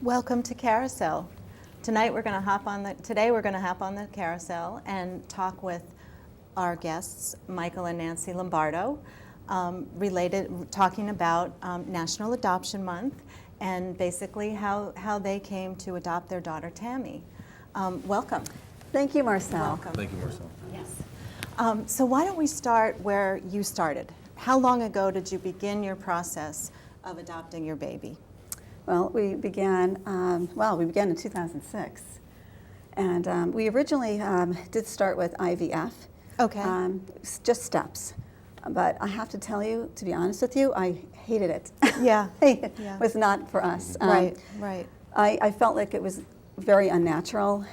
Welcome to Carousel. Today we're going to hop on the carousel and talk with our guests, Michael and Nancy Lombardo, talking about National Adoption Month and basically how they came to adopt their daughter Tammy. Welcome. Thank you, Marcelle. Welcome. Thank you, Marcelle. Yes. So why don't we start where you started? How long ago did you begin your process of adopting your baby? Well, we began in 2006. And we originally did start with IVF. Okay. Just steps. But I have to tell you, to be honest with you, I hated it. Yeah. It Yeah. was not for us. Right. I felt like it was very unnatural.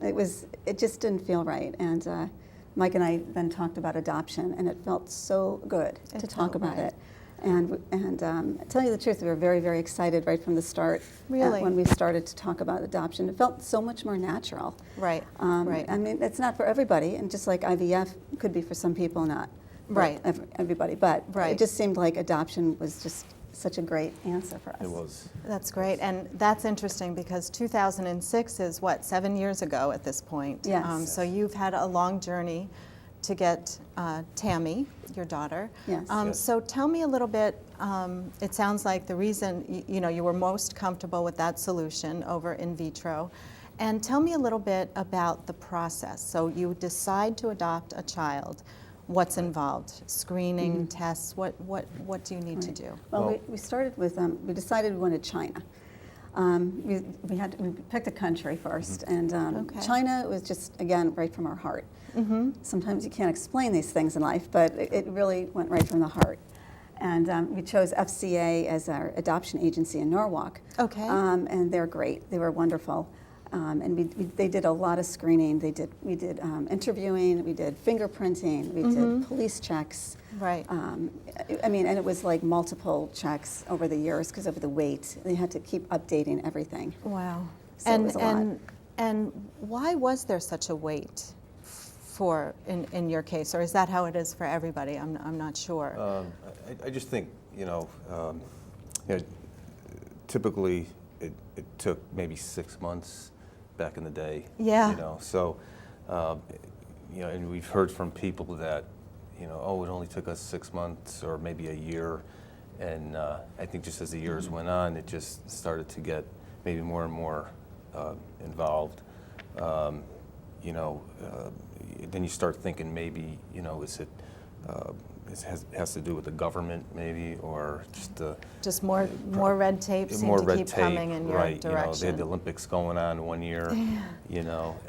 It just didn't feel right. And Mike and I then talked about adoption, and it felt so good to talk about it. And to tell you the truth, we were very, very excited right from the start. Really? When we started to talk about adoption. It felt so much more natural. Right. Right. I mean, it's not for everybody, and just like IVF could be for some people, not for Right. everybody. But Right. it just seemed like adoption was just such a great answer for us. It was. That's great, and that's interesting because 2006 is, 7 years ago at this point? Yes. So you've had a long journey to get Tammy, your daughter. Yes. Yes. So tell me a little bit, it sounds like the reason, you were most comfortable with that solution over in vitro, and tell me a little bit about the process. So you decide to adopt a child. What's involved? Screening, tests, what do you need to do? Well, we started with, we decided we wanted China. We picked a country first, and Okay. China was just, again, right from our heart. Mm-hmm. Sometimes you can't explain these things in life, but it really went right from the heart. And we chose FCA as our adoption agency in Norwalk. Okay. And they're great. They were wonderful. And they did a lot of screening. We did interviewing. We did fingerprinting. We did police checks. Right. I mean, and it was like multiple checks over the years because of the wait. They had to keep updating everything. Wow. So it was a lot. And why was there such a wait for in your case, or is that how it is for everybody? I'm not sure. I just think, typically it took maybe 6 months back in the day. Yeah. So, and we've heard from people that, it only took us 6 months or maybe a year. And I think just as the years went on, it just started to get maybe more and more involved. Then you start thinking maybe, is it has to do with the government maybe, or just more red tape seemed to keep coming in your right, direction. they had the Olympics going on one year, and,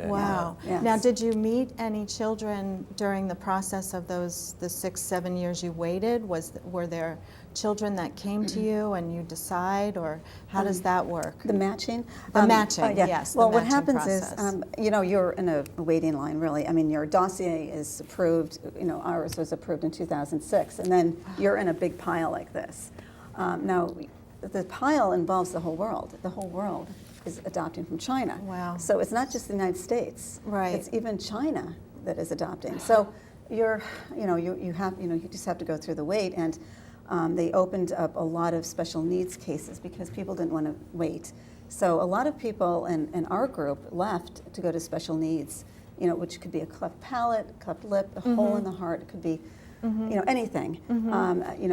Wow. Yes. Now, did you meet any children during the process of the 6-7 years you waited? Were there children that came to you and you decide, or how does that work? The matching? The matching, yeah. yes. Well, the what matching happens process. is, you're in a waiting line, really. I mean, your dossier is approved. Ours was approved in 2006, and then you're in a big pile like this. Now, the pile involves the whole world. The whole world is adopting from China. Wow. So it's not just the United States. Right. It's even China that is adopting. So you just have to go through the wait, and they opened up a lot of special needs cases because people didn't want to wait. So a lot of people in our group left to go to special needs, which could be a cleft palate, cleft lip, a hole in the heart. It could be, anything.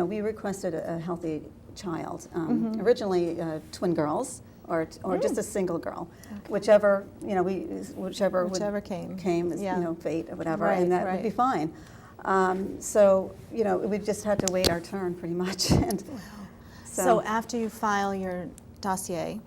We requested a healthy child. Originally, twin girls or just a single girl, whichever Whichever came. as, fate or whatever, Right, and that right. would be fine. So we just had to wait our turn pretty much. And So after you file your dossier,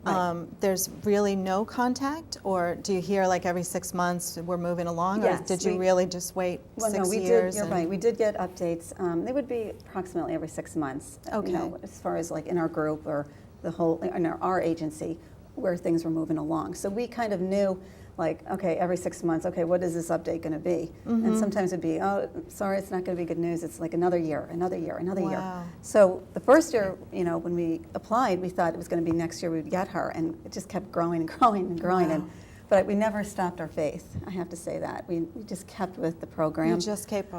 Right. there's really no contact, or do you hear like every 6 months we're moving along, or Yes, did you really just wait Well, 6 no, we years? did. You're right. We did get updates. They would be approximately every 6 months. Okay. As far as like in our group or in our agency, where things were moving along. So we kind of knew, like, okay, every 6 months. Okay, what is this update going to be? And sometimes it'd be, oh, sorry, it's not going to be good news. It's like another year, another year, another year. Wow. So the first year, when we applied, we thought it was going to be next year we'd get her, and it just kept growing and growing and growing. Wow. But we never stopped our faith. I have to say that we just kept with the program. You just kept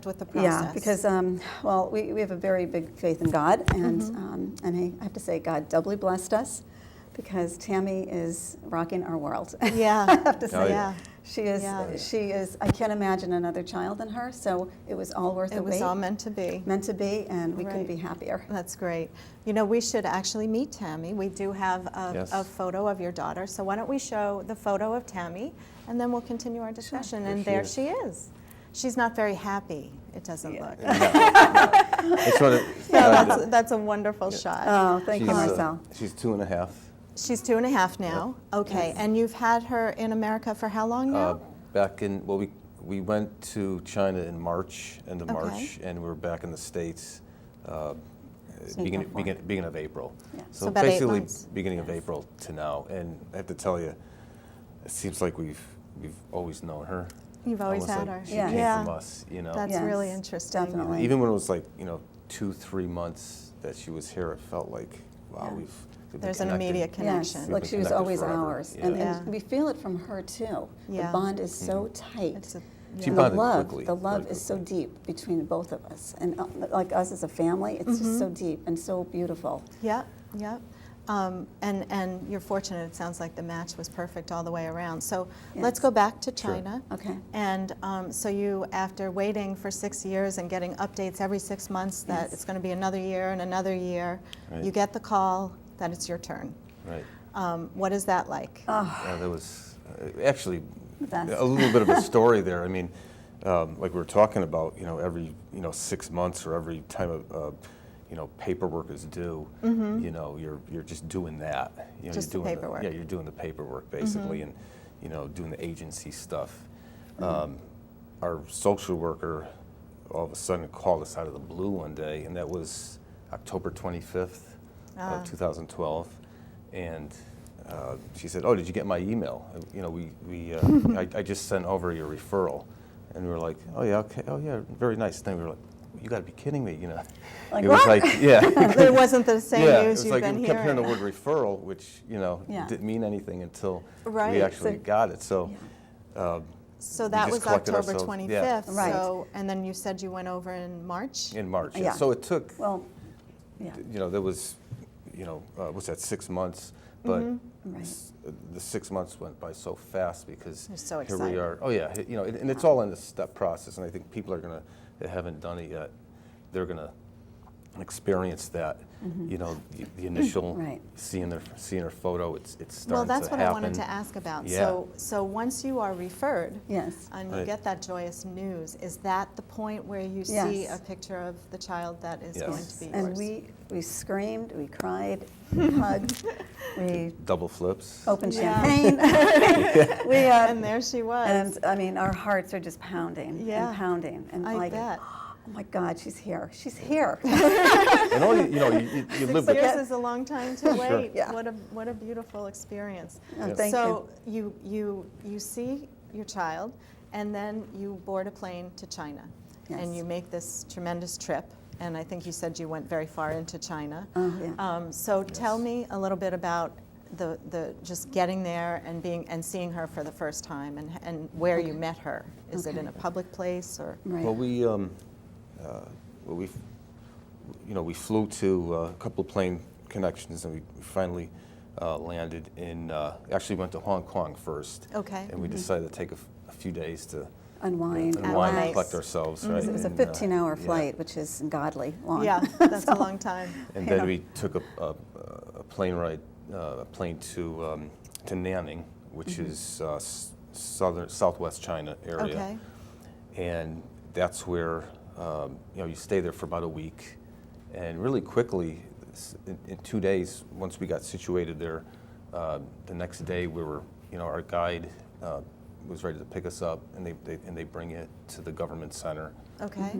with the process. Yeah, because we have a very big faith in God, and I have to say God doubly blessed us because Tammy is rocking our world. Yeah. I have to Oh, say. yeah. She is. Yeah. She is. I can't imagine another child than her. So it was all worth the It was wait. all meant to be. Meant to be, and we couldn't Right. be happier. That's great. You know, we should actually meet Tammy. We do have Yes. a photo of your daughter. So why don't we show the photo of Tammy, and then we'll continue our discussion. There And she there is. she is. She's not very happy, it doesn't Yeah. look. It's sort of, No, that's a wonderful shot. Oh, thank you, she's, Marcelle. she's 2.5. She's 2.5 now. Okay, Yes. and you've had her in America for how long now? Back in, well, we went to China in March, end of Okay. March, and we're back in the States April 4th. beginning of April. Yeah. So about 8 basically months. beginning of April to now. And I have to tell you, it seems like we've always known her. You've always Almost had like her. She Yeah. came Yeah. from us, you know. That's Yes, really interesting. definitely. Even when it was like, 2-3 months that she was here, it felt like, wow, Yeah. we've been There's an connected. immediate connection. Yes, We've like been she was connected always forever. ours, Yeah. and Yeah. we feel it from her too. Yeah. The bond is so tight. It's a, She And yeah. the bonded love, quickly, the love very is so quickly. deep between both of us, and like us as a family, it's just so deep and so beautiful. Yep, yep. And you're fortunate, it sounds like the match was perfect all the way around. So let's Yes. go back to Sure. China. Okay. And so you, after waiting for 6 years and getting updates every 6 months that Yes. it's going to be another year and another year, Right. you get the call that it's your turn. Right. What is that like? Yeah, there was actually That's- a little bit of a story there. I mean, like we were talking about, every 6 months or every time paperwork is due, you're just doing that. Just you're the doing paperwork. Yeah, you're doing the paperwork basically, and doing the agency stuff. Our social worker all of a sudden called us out of the blue one day, and that was October 25th of 2012, and she said, "Oh, did you get my email? I just sent over your referral," and we were like, "Oh yeah, okay, oh yeah, very nice." Then we were like, "You got to be kidding me!" Like, it was what? like, yeah, It wasn't the same yeah, it news was you've like been we kept hearing hearing. the word referral, which Yeah. didn't mean anything until Right, we actually so- got it. So. So we that just was collected October ourselves- 25th. Right. So, and then you said you went over in March? In March. Yeah. So it took, Well, yeah. there was, was that 6 months? But Right. the 6 months went by so fast because You're so here we excited. are. Oh yeah, and it's all in the step process, and I think people are that haven't done it yet, they're gonna experience that. The initial Right. seeing her photo, it's starting Well, that's to what happen. I wanted to ask about. Yeah. So once you are referred, Yes. and you Right. get that joyous news, is that the point where you see Yes. a picture of the child that is Yes. going to be And yours? we screamed, we cried, we hugged, we Double flips. opened Yeah. champagne. we And there she was. and I mean, our hearts are just pounding Yeah. and pounding, and I like, bet. oh my God, she's here, she's here. And all you 6 live with years that. is a long time to wait. Yeah. What a beautiful experience. Oh, thank So you see your child, and then you board a plane to China, Yes. and you make this tremendous trip. And I think you said you went very far into China. Oh, yeah. So tell me a little bit about the just getting there and seeing her for the first time, and where you met her. Is it Okay. in a public place or? Right. Well, we flew to a couple of plane connections, and we finally landed in. Actually, went to Hong Kong first. Okay. And we decided to take a few days to Unwind, unwind and relax. collect ourselves. Mm-hmm. Right. It was a And, 15-hour yeah. flight, which is ungodly long. Yeah, that's a long time. And Yeah. then we took a plane ride, a plane to Nanning, which is southwest China area. Okay. And that's where you stay there for about a week, and really quickly, in 2 days, once we got situated there, the next day we were, our guide was ready to pick us up, and they bring it to the government center, Okay.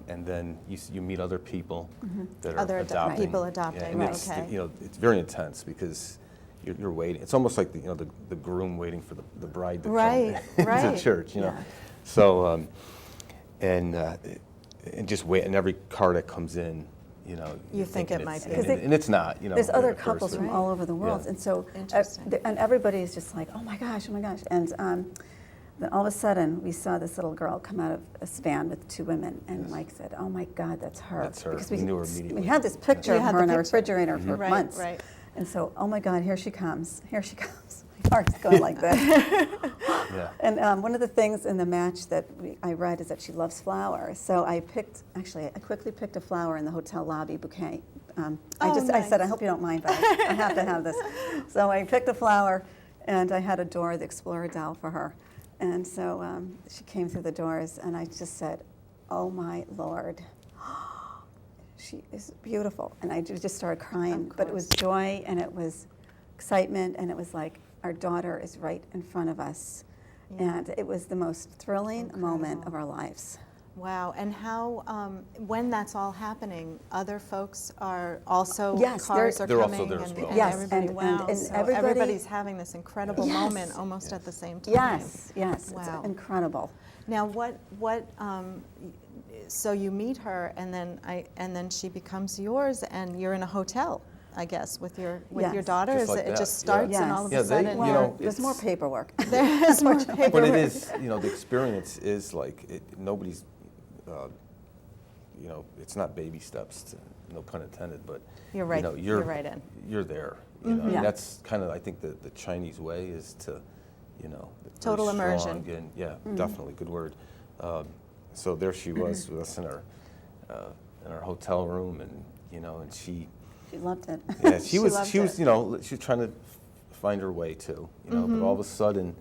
and then you meet other people that are Other adopting. people adopting, and right, it's, okay. it's very intense because you're waiting. It's almost like the groom waiting for the bride to Right, come right. to church, Yeah. So, and just wait, and every car that comes in, you're You think thinking it might it's- be. and it's not. There's other at first. couples from Right. all over the world, Yeah. and so Interesting. and everybody's just like, oh my gosh, and then all of a sudden we saw this little girl come out of a van with 2 women, and Yes. Mike said, oh my God, that's her. That's her. Because We knew her immediately. we had this picture You of had her the in our picture. refrigerator for Right, months. right. And so, oh my God, here she comes. Here she comes. My heart's going like this. Yeah. And one of the things in the match that I read is that she loves flowers. So I quickly picked a flower in the hotel lobby bouquet. I said, I hope you don't mind, but I have to have this. So I picked a flower, and I had a Dora the Explorer doll for her. And so she came through the doors, and I just said, oh my Lord, she is beautiful. And I just started crying. But it was joy, and it was excitement, and it was like, our daughter is right in front of us. Yeah. And it was the most thrilling moment of our lives. Wow, and how, when that's all happening, other folks are also, Yes, cars are they're also coming, there as well. and Yes, everybody, and wow, so everybody's having this incredible Yes. moment almost at the same time. Yes, yes, Wow. it's incredible. Now, so you meet her, and then she becomes yours, and you're in a hotel, I guess, with your Yes. daughter. Just Is like it that, just yeah. starts, and all of Yes. a Yeah, they- sudden, you know, There's more it's- paperwork. there's more paperwork. But it is, the experience is like, nobody's, it's not baby steps, no pun intended, but You're right. you're You're right in. You're there. Yeah. And that's kind of, I think, the Chinese way is to, very Total strong immersion. And, yeah, definitely, good word. So there she was with us in our hotel room, and and she loved it. yeah, She loved she was it. she was trying to find her way too, but all of a sudden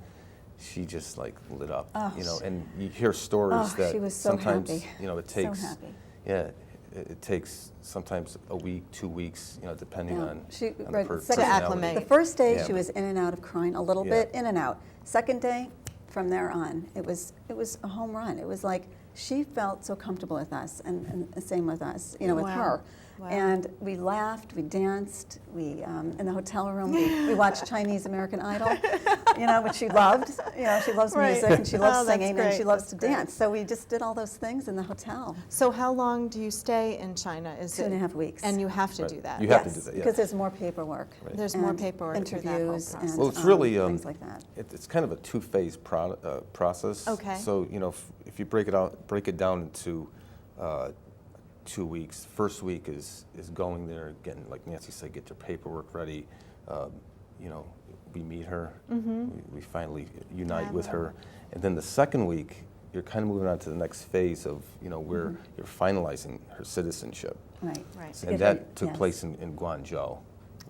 she just like lit up, Oh, and you hear stories that she was so sometimes happy. It takes So happy. yeah, it takes sometimes a week, 2 weeks, depending Yeah. on She- the right, per- second- To personality. acclimate. The first day Yeah. she was in and out of crying a little Yeah. bit, in and out. Second day, from there on, it was a home run. It was like she felt so comfortable with us, and the same with us, with Wow. her. Wow. And we laughed, we danced, we in the hotel room we watched Chinese American Idol, which she loved. She loves Right. music, and she loves Oh, that's singing, and she great. loves That's to great. dance. So we just did all those things in the hotel. So how long do you stay in China? Is 2.5 weeks. And you have to Right. do that. You have to do that, yeah. because there's more paperwork. Right. There's more and paperwork through that whole interviews process. and Well, it's really things like that. It's kind of a two-phase process. Okay. So if you break it down into 2 weeks. First week is going there, getting, like Nancy said, get your paperwork ready. We meet her. We finally unite Have with her. her, and then the second week you're kind of moving on to the next phase of where you're finalizing her citizenship. Right. Right. So And get her- that took yes. place in Guangzhou,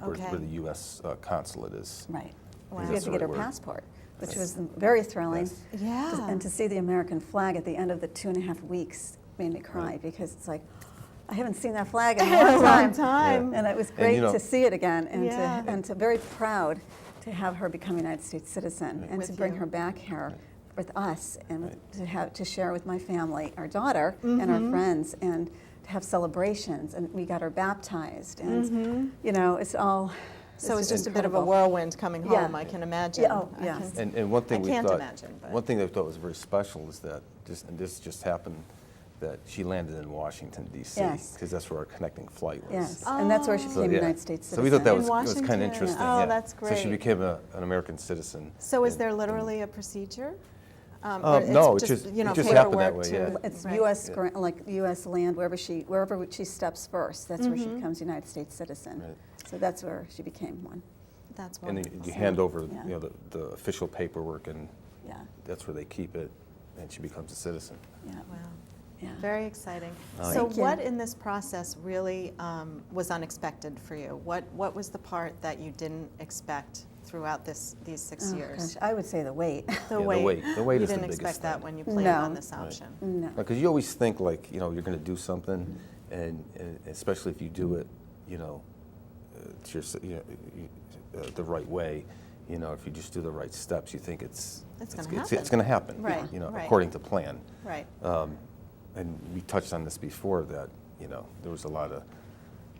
Okay. where the U.S. Consulate is. Right. Wow. We had That's to the get her right word. passport, which Yes. was very thrilling. Yes. Yeah. And to see the American flag at the end of the 2.5 weeks made me cry because it's like, I haven't seen that flag in a long time. time. And it was And, great to see it again, and Yeah. to very proud to have her become a United States citizen, and With to bring you. her back here with us, and Right. to share with my family, our daughter, and our friends, and to have celebrations. And we got her baptized, and it's all. So it's just a bit of a incredible. whirlwind coming home, Yeah. I can imagine. Yeah, oh, I yes. can- And one thing I we can't thought, imagine, but- one thing that we thought was very special is that this just happened, that she landed in Washington D.C. Yes. because that's where our connecting flight was. Yes, and that's where she So, became a yeah. United States citizen. So we thought that In was kind Washington? of interesting. Oh, yeah. that's So she great. became an American citizen. So is And- there and- literally a procedure? No, it just happened that paperwork way, to- yeah. It's right. U.S. like U.S. land wherever she steps first. That's where she becomes a United States citizen. Right. So that's where she became one. That's And wonderful. then you hand over Yeah. the official paperwork, and Yeah, that's where they keep it, and she becomes a citizen. yeah, Wow. yeah. Very exciting. Oh, So Thank you. what in this process really was unexpected for you? What was the part that you didn't expect throughout these 6 Oh, years? gosh, I would say the weight. The Yeah, weight. the weight You is the didn't biggest expect that thing. when you planned No. on this option. No. Because you always think like, you're going to do something, and especially if you do it, to the right way, if you just do the right steps, you think it's gonna happen. It's going to happen, Right, right. according to plan. Right. And we touched on this before, that there was a lot of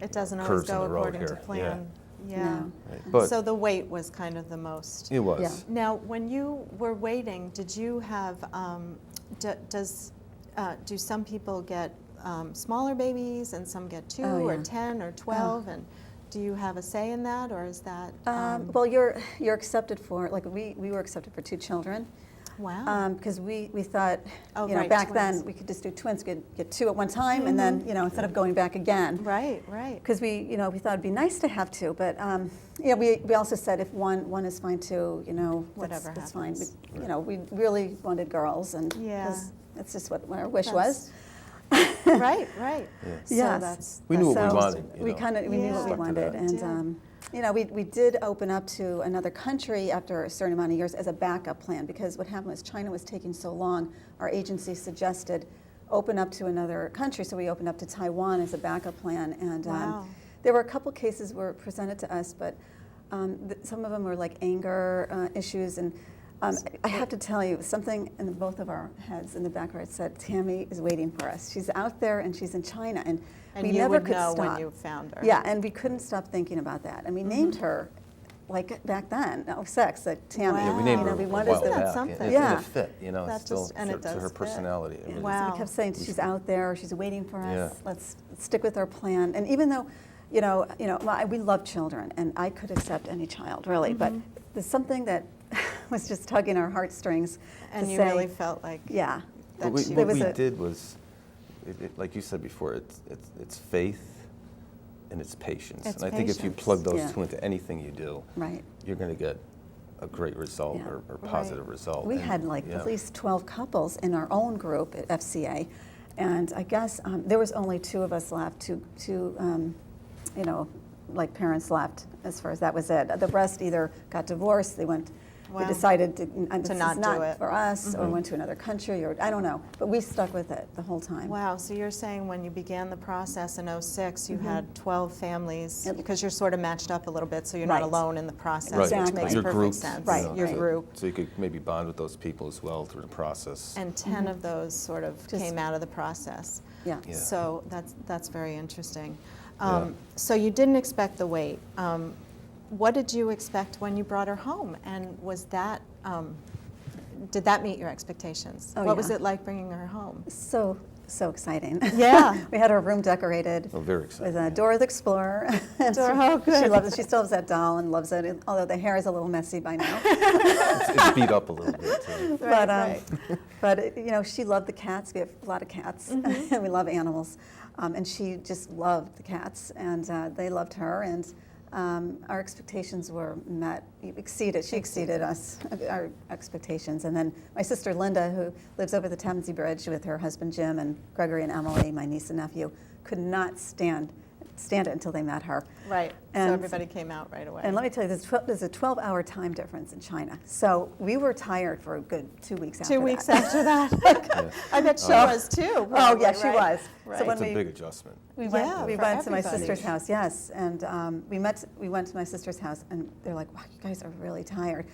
It doesn't always curves in go the road according to here. plan. Yeah. No. right? But So the wait was kind of the most. it was. Yeah. Now, when you were waiting, did you have, do some people get smaller babies and some get 2 Oh, or yeah. 10 or 12? And do you have a say in that, or is that? Well, you're accepted for, like we were accepted for 2 children. Wow. Because we thought, Oh, you know, right, back twins. then we could just do twins, get two at one time, and then, you know, instead of going back again. Right, right. Because we thought it'd be nice to have two, but you know, we also said if one is fine too, you know, Whatever that's fine. happens. You know, we really wanted girls, and Yeah. 'cause that's just what our wish That's- was. Right, right. Yeah. So Yes. that's We knew what we So wanted. You we know. kind of we knew what we Stuck to wanted, that. and Yeah. you know, we did open up to another country after a certain amount of years as a backup plan, because what happened was China was taking so long. Our agency suggested open up to another country, so we opened up to Taiwan as a backup plan, and Wow. there were a couple cases were presented to us, but some of them were like anger issues, and I have to tell you, something in both of our heads in the back of our head said, Tammy is waiting for us. She's out there and she's in China, and we you never would could know stop. when you found her. Yeah, and we couldn't stop thinking about that. And we named her, like back then, '06, like Tammy. Yeah, we Wow. named You her know, we a wanted while Isn't that back. something? And Yeah. it fit, you know, That it's still just- and it to her does fit. personality. It really- Wow. So we kept saying she's out there, she's waiting for us. Yeah. Let's stick with our plan. And even though, we love children, and I could accept any child, really, but there's something that was just tugging our heartstrings. And to you say, really felt like yeah, that What she we, was what we a- did was, like you said before, it's faith and it's patience. It's and I think if you patience. plug those Yeah. two into anything you do, right. you're going to get a great result Yeah. or positive result. We And, had like yeah. at least 12 couples in our own group at FCA, and I guess there was only two of us left, two like parents left, as far as that was it. The rest either got divorced, they Wow. decided this not is do not it. for us, or went to another country, or I don't know, but we stuck with it the whole time. Wow, so you're saying when you began the process in '06, you had 12 families, Yep. because you're sort of matched up a little bit, so you're not Right. alone in the process, Right. which Exactly. makes Your perfect group, sense. Right, you know, Your right. group. So you could maybe bond with those people as well through the process. And 10 of those sort of Just- came out of the process. Yeah. Yeah. So that's very interesting. Yeah. So you didn't expect the wait. What did you expect when you brought her home? And was that, did that meet your expectations? Oh, What was yeah. it like bringing her home? So exciting. Yeah. We had our room decorated. Oh, very exciting. With Dora the Explorer. And Oh, good. She loves it. She still has that doll and loves it, although the hair is a little messy by now. It's beat up a little bit too. But, right. but she loved the cats. We have a lot of cats, and we love animals. And she just loved the cats, and they loved her. And our expectations were met, she exceeded our expectations. And then my sister Linda, who lives over the Thamesie Bridge with her husband Jim and Gregory and Emily, my niece and nephew, could not stand it until they met her. Right. And- So everybody came out right away. And let me tell you, there's a 12-hour time difference in China. So we were tired for a good 2 weeks after 2 that. weeks after that. Yeah. I bet she was too. Oh, probably, yeah, she right? was. Right. So when It's a we, big adjustment. we Yeah, went, we for went to my everybody. sister's house, yes, and we went to my sister's house, and they're like, wow, you guys are really tired.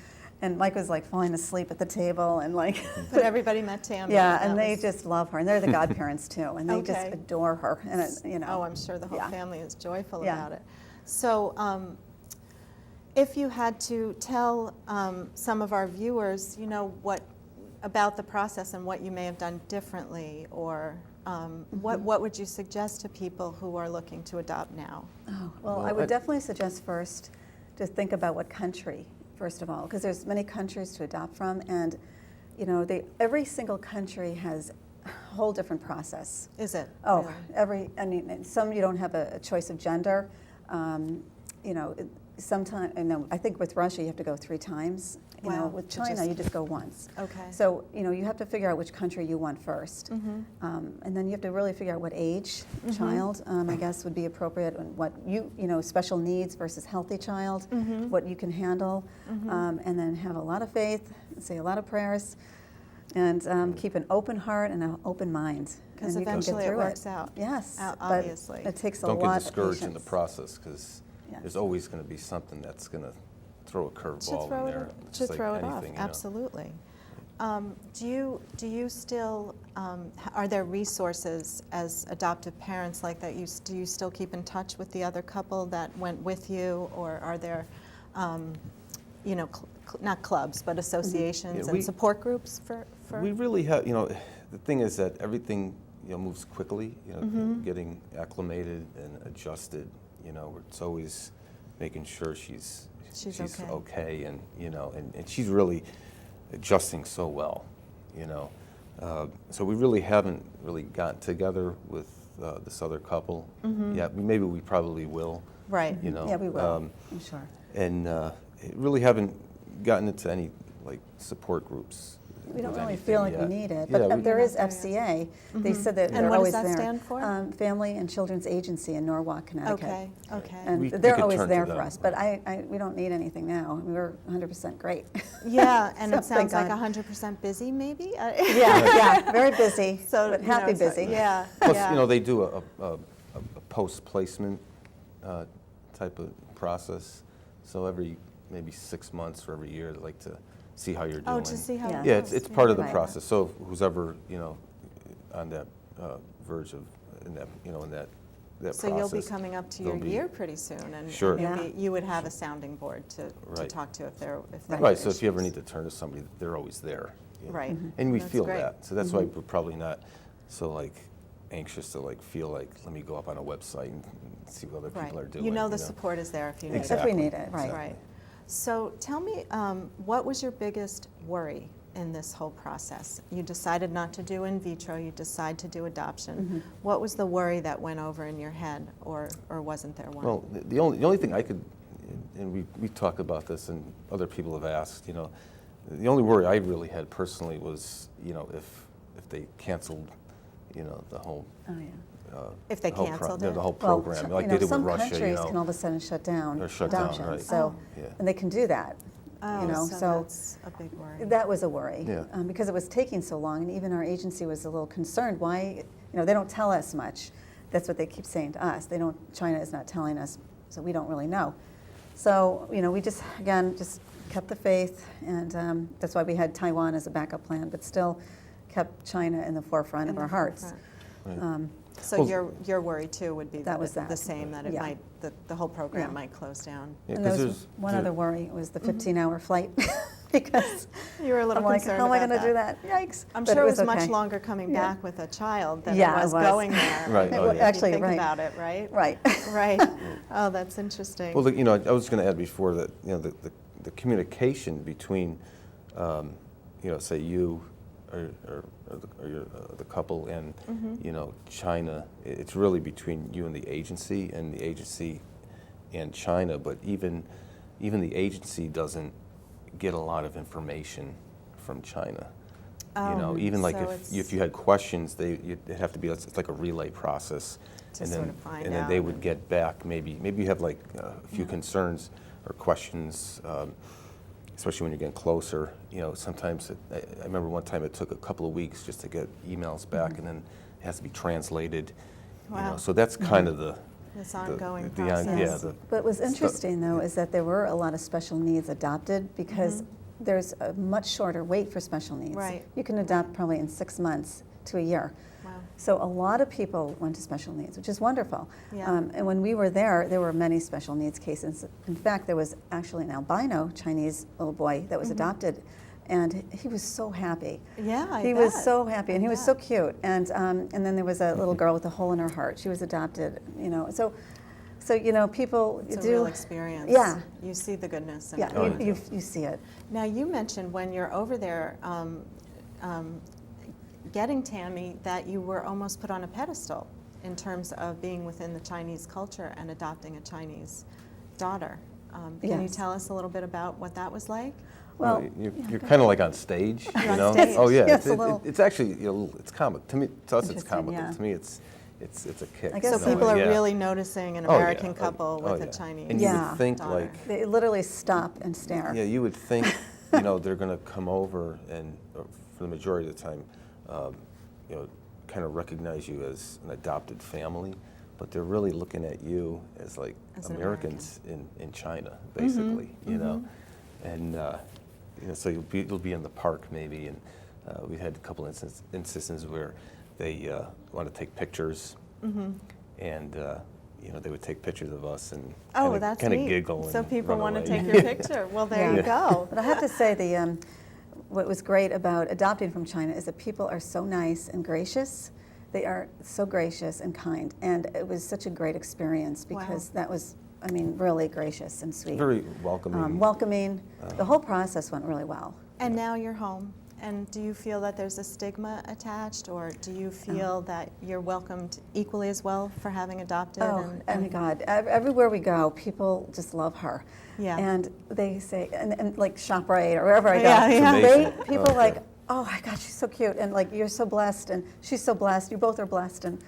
And Mike was like falling asleep at the table, and like, But everybody met Tammy. yeah, that and they was- just love her, and they're the godparents too, and they just Okay. adore her, and Oh, I'm sure the whole yeah. family is joyful Yeah. about it. So, if you had to tell some of our viewers, what about the process and what you may have done differently, or what would you suggest to people who are looking to adopt now? Oh, well, Well, I would I- definitely suggest first to think about what country, first of all, because there's many countries to adopt from, and every single country has a whole different process. Is it? Oh, really? and some you don't have a choice of gender. Sometimes, I think with Russia you have to go 3 times. Wow, With to China just- you just go once. Okay. So you have to figure out which country you want first, and then you have to really figure out what age child I guess would be appropriate, and what special needs versus healthy child, what you can handle, and then have a lot of faith, say a lot of prayers, and keep an open heart and an open mind. Because and you can get eventually it through works out. Yes, but Obviously. it takes a Don't lot get discouraged of in the patience. process, because Yes. there's always going to be something that's going to throw a To curveball throw in it, there. to just like throw it off, anything, absolutely. Do you still, are there resources as adoptive parents like that? Do you still keep in touch with the other couple that went with you, or are there, not clubs, but associations Yeah, and we- support groups for? We really have, the thing is that everything, moves quickly, getting acclimated and adjusted, it's always making sure she's She's okay. okay, and, and she's really, adjusting so well, you know. So we really haven't really gotten together with this other couple yet. Maybe we probably will. Right. You know. Yeah, we will, I'm sure. And really haven't gotten into any like support groups. We don't with really anything feel like yet. we need it, Yeah, but we- there is Yeah. FCA. They said that And they're what does always that there. stand for? Family and Children's Agency in Norwalk, Connecticut. Okay, okay. And We they're could always turn to there for them. us, but we don't need anything now. We're 100% great. Yeah, and So, it sounds thank like God. 100% busy, maybe? Yeah, very busy, So, but you know, happy it's like- busy. Yeah, Plus, yeah. you know, they do a post-placement type of process. So every maybe 6 months or every year, they like to see how you're doing. Oh, to see how Yeah. it Yeah, goes. it's part of the Right. process. So who's ever, you know, on that verge of, in that So process. you'll be coming up to your they'll be- year pretty soon, and Sure. you'll Yeah. you would have a sounding board to Right. talk to if there Right, were so if you ever issues. need to turn to somebody, they're always there. You know. Right. And we That's feel great. that. So that's why we're probably not so like anxious to like feel like, let me go up on a website and see what other people are Right. doing. You know the support is there if you need Exactly. If we need it, right. Right. So tell me, what was your biggest worry in this whole process? You decided not to do in vitro, you decide to do adoption. What was the worry that went over in your head, or wasn't there one? Well, the only thing I could, and we talk about this and other people have asked, you know, the only worry I really had personally was, you know, if they canceled, you know, the whole Oh, yeah. If they the whole canceled you know, it? the whole Well, program, you like know, they did with some Russia, countries you know. can all of a sudden shut down Or shut down, adoption. right. So, Yeah. and they can do that. Oh, You know, so so that's a big worry. that was a worry, Yeah. because it was taking so long, and even our agency was a little concerned. Why, you know, they don't tell us much. That's what they keep saying to us. They don't. China is not telling us, so we don't really know. So, you know, we just just kept the faith, and that's why we had Taiwan as a backup plan, but still kept China in the forefront In of our the hearts. forefront. Right. So Well- your worry too would be That was the that. same, that it Yeah. might, the whole program Yeah. might close down. Yeah, And 'cause there was there's- one there- other worry, was the 15-hour flight, because You were a little I'm like, concerned how am I about going to do that? Yikes. I'm But sure it was much okay. longer coming Yeah. back with a child than Yeah, it it was was. going there. Right, If oh, you yeah. Actually, think right. about it, right? Right. Right. Oh, that's interesting. Well, you know, I was going to add before that, you know, the communication between, you know, say you or the couple and, you know, China, it's really between you and the agency and China, but even the agency doesn't get a lot of information from China. You know, even like so if you had questions, it'd have to be, it's like a relay process. To and sort then, of find and then out they would and- get back, maybe you have like a few concerns or questions, especially when you're getting closer. You know, sometimes, I remember one time it took a couple of weeks just to get emails back, and then it has to be translated. You Wow. know, so that's kind of the This ongoing the process. yeah, the But what's stuff- interesting, though, is that there were a lot of special needs adopted, because there's a much shorter wait for special needs. Right. You can adopt probably in 6 months to a year. Wow. So a lot of people went to special needs, which is wonderful. Yeah. And when we were there were many special needs cases. In fact, there was actually an albino Chinese little boy that was adopted, and he was so happy. Yeah, I He was bet. so happy, and I he was bet. so cute. And then there was a little girl with a hole in her heart. She was adopted, you know. So you know, people It's a do. real experience. Yeah. You see the goodness in Yeah, it. Oh, you see it. Now, you mentioned when you're over there getting Tammy that you were almost put on a pedestal in terms of being within the Chinese culture and adopting a Chinese daughter. Can you Yes. tell us a little bit about what that was like? Well, you're kind of like on stage, You're you on know? stage. Oh yeah, Yes, a little. it's actually, you know, it's comic to me. To us, it's Interesting, comical. yeah. To me, it's a kick. I guess So so. people are Yeah. really noticing an Oh, yeah. American Oh, couple oh, with a yeah. Chinese And you Yeah. would think daughter. like, They literally stop and stare. yeah, you would think, you know, they're going to come over and, for the majority of the time, you know, kind of recognize you as an adopted family, but they're really looking at you as like As an Americans in China, basically, you know, and you know, so you'll be in the park maybe, and we had a couple instances where they want to take pictures, and you know, they would take pictures of us and Oh, that's kind of neat. giggle. So and people run want to away. take your picture. Well, there you Yeah. go. But I have to say, what was great about adopting from China is that people are so nice and gracious. They are so gracious and kind, and it was such a great experience because that was I mean, really gracious and sweet. Very welcoming. Welcoming. The whole process went really well. And now you're home. And do you feel that there's a stigma attached, or do you feel that you're welcomed equally as well for having adopted? Oh my God. Everywhere we go, people just love her. Yeah. And they say, and like ShopRite or wherever I go, Yeah, yeah. Amazing. people Okay. like, oh my God, she's so cute, and like, you're so blessed, and she's so blessed, you both are blessed, and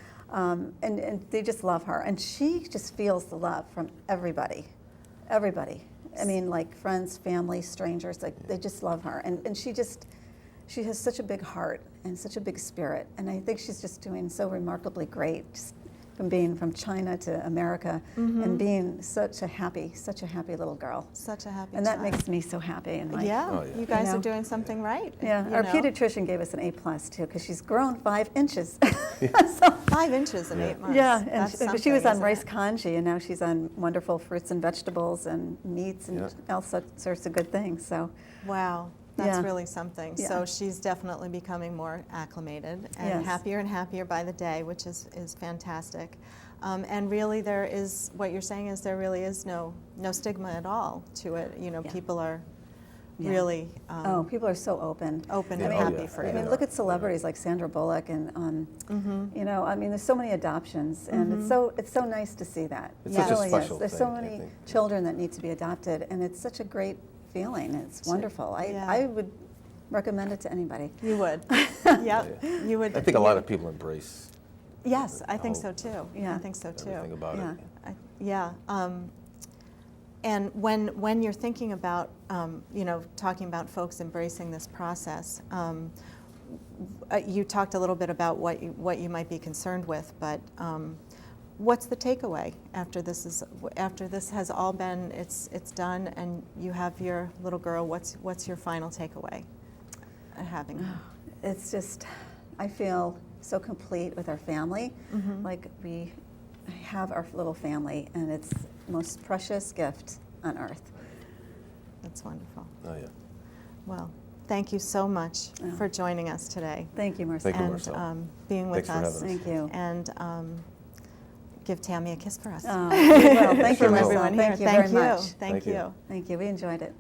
they just love her. And she just feels the love from everybody. Everybody. I mean, like friends, family, strangers, like they just love her. And she has such a big heart and such a big spirit. And I think she's just doing so remarkably great, just from being from China to America and being such a happy little girl. Such a happy And that child. makes me so happy. And like, Yeah, Oh, yeah. you guys You know? are doing something right. yeah, you our know? pediatrician gave us an A+ too, because she's grown 5 inches. So, 5 inches in 8 months. yeah, and That's she was something, on isn't rice it? congee, and now she's on wonderful fruits and vegetables and meats and Yeah. all sorts of good things. So, Wow, that's Yeah. really something. Yeah. So she's definitely becoming more acclimated and Yes. happier and happier by the day, which is fantastic. And really, there is, what you're saying is there really is no stigma at all to it. You know, Yeah. people are Yeah. really people are so open. open Yeah, and oh, happy yeah. for I you. mean, look at celebrities like Sandra Bullock, and you know, I mean, there's so many adoptions, and it's so nice to see that. It's It such a really special is. There's thing, so I many think. children that need to be adopted, and it's such a great feeling. It's wonderful. Yeah. I would recommend it to anybody. You would. Yep, you would. I think a lot of people embrace Yes, I think Oh. so too. Yeah. I think so too. everything about Yeah. it. Yeah. And when you're thinking about, you know, talking about folks embracing this process, you talked a little bit about what you might be concerned with, but what's the takeaway after this has all been it's done and you have your little girl? What's your final takeaway? Having her? It's just, I feel so complete with our family. Like we have our little family, and it's the most precious gift on earth. That's wonderful. Oh, yeah. Well, thank you so much Oh. for joining us today. Thank you, Marcelle. Thank you, And Marcelle. being with Thanks for us. having us. Thank you. And give Tammy a kiss for us. Oh, we will. Thank you, Sure will. Marcelle. Everyone here. Thank you very much. Thank Thank you. you. Thank you. We enjoyed it.